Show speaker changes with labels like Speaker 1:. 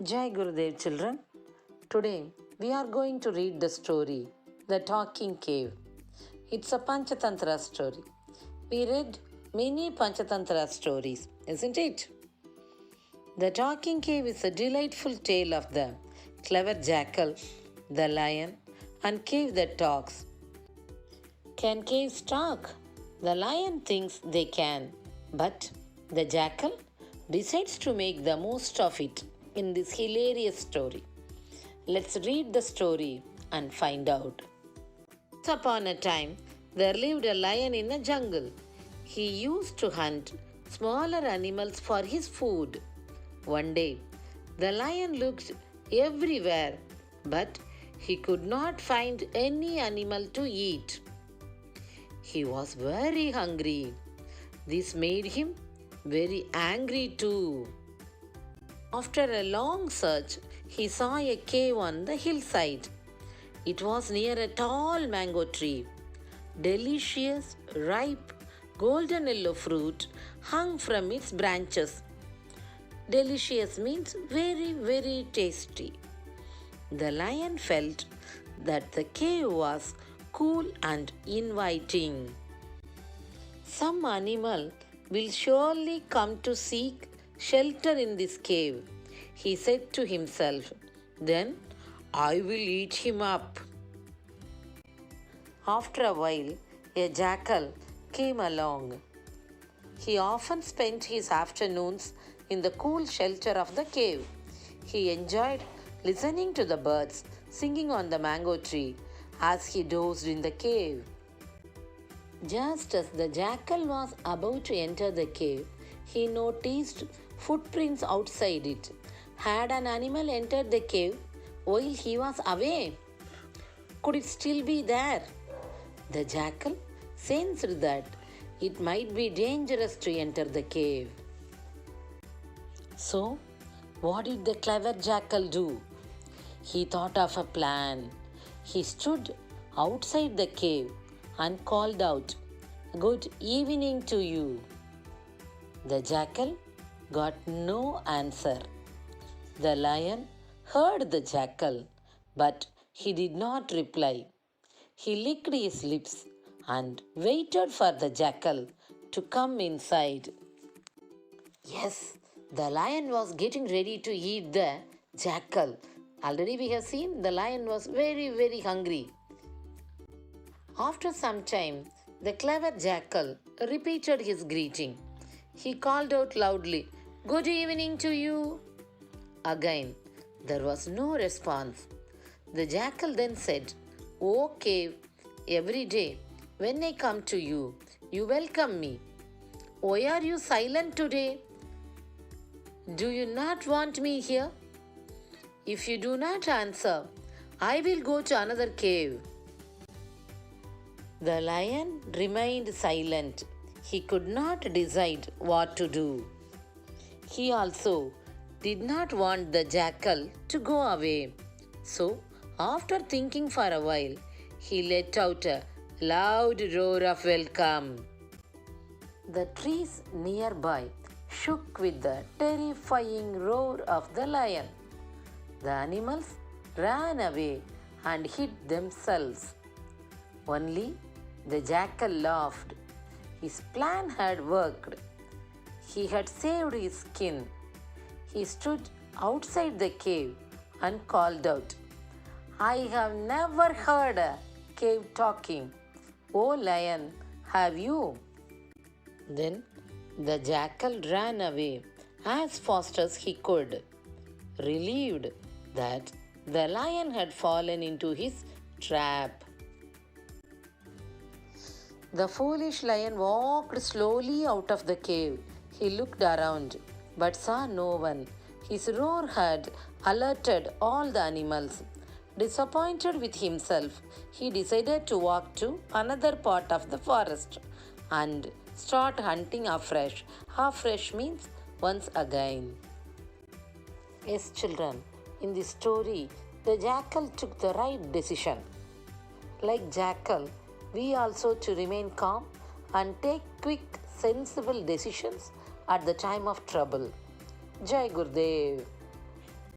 Speaker 1: Jai Gurudev children. Today we are going to read the story The Talking Cave. It's a Panchatantra story. We read many Panchatantra stories, isn't it? The Talking Cave is a delightful tale of the clever jackal, the lion, and cave that talks. Can caves talk? The lion thinks they can, but the jackal decides to make the most of it in this hilarious story. Let's read the story and find out. Once upon a time, there lived a lion in a jungle. He used to hunt smaller animals for his food. One day, the lion looked everywhere, but he could not find any animal to eat. He was very hungry. This made him very angry too. After a long search, he saw a cave on the hillside. It was near a tall mango tree. Delicious, ripe, golden yellow fruit hung from its branches. Delicious means very, very tasty. The lion felt that the cave was cool and inviting. Some animal will surely come to seek shelter in this cave, he said to himself. Then I will eat him up. After a while, a jackal came along. He often spent his afternoons in the cool shelter of the cave. He enjoyed listening to the birds singing on the mango tree as he dozed in the cave. Just as the jackal was about to enter the cave, he noticed footprints outside it. Had an animal entered the cave while he was away? Could it still be there? The jackal sensed that it might be dangerous to enter the cave. So, what did the clever jackal do? He thought of a plan. He stood outside the cave and called out, "Good evening to you." The jackal got no answer. The lion heard the jackal, but he did not reply. He licked his lips and waited for the jackal to come inside. Yes, the lion was getting ready to eat the jackal. Already we have seen the lion was very, very hungry. After some time, the clever jackal repeated his greeting. He called out loudly, "Good evening to you." Again, there was no response. The jackal then said, "O cave, every day when I come to you, you welcome me. Why are you silent today? Do you not want me here? If you do not answer, I will go to another cave." The lion remained silent. He could not decide what to do. He also did not want the jackal to go away. So, after thinking for a while, he let out a loud roar of welcome. The trees nearby shook with the terrifying roar of the lion. The animals ran away and hid themselves. Only the jackal laughed. His plan had worked. He had saved his skin. He stood outside the cave and called out, "I have never heard a cave talking. Oh lion, have you?" Then the jackal ran away as fast as he could, relieved that the lion had fallen into his trap. The foolish lion walked slowly out of the cave. He looked around but saw no one. His roar had alerted all the animals. Disappointed with himself, he decided to walk to another part of the forest and start hunting afresh. Afresh means once again. Yes, children, in this story, the jackal took the right decision. Like jackal, we also to remain calm and take quick, sensible decisions at the time of trouble. Jai Gurudev.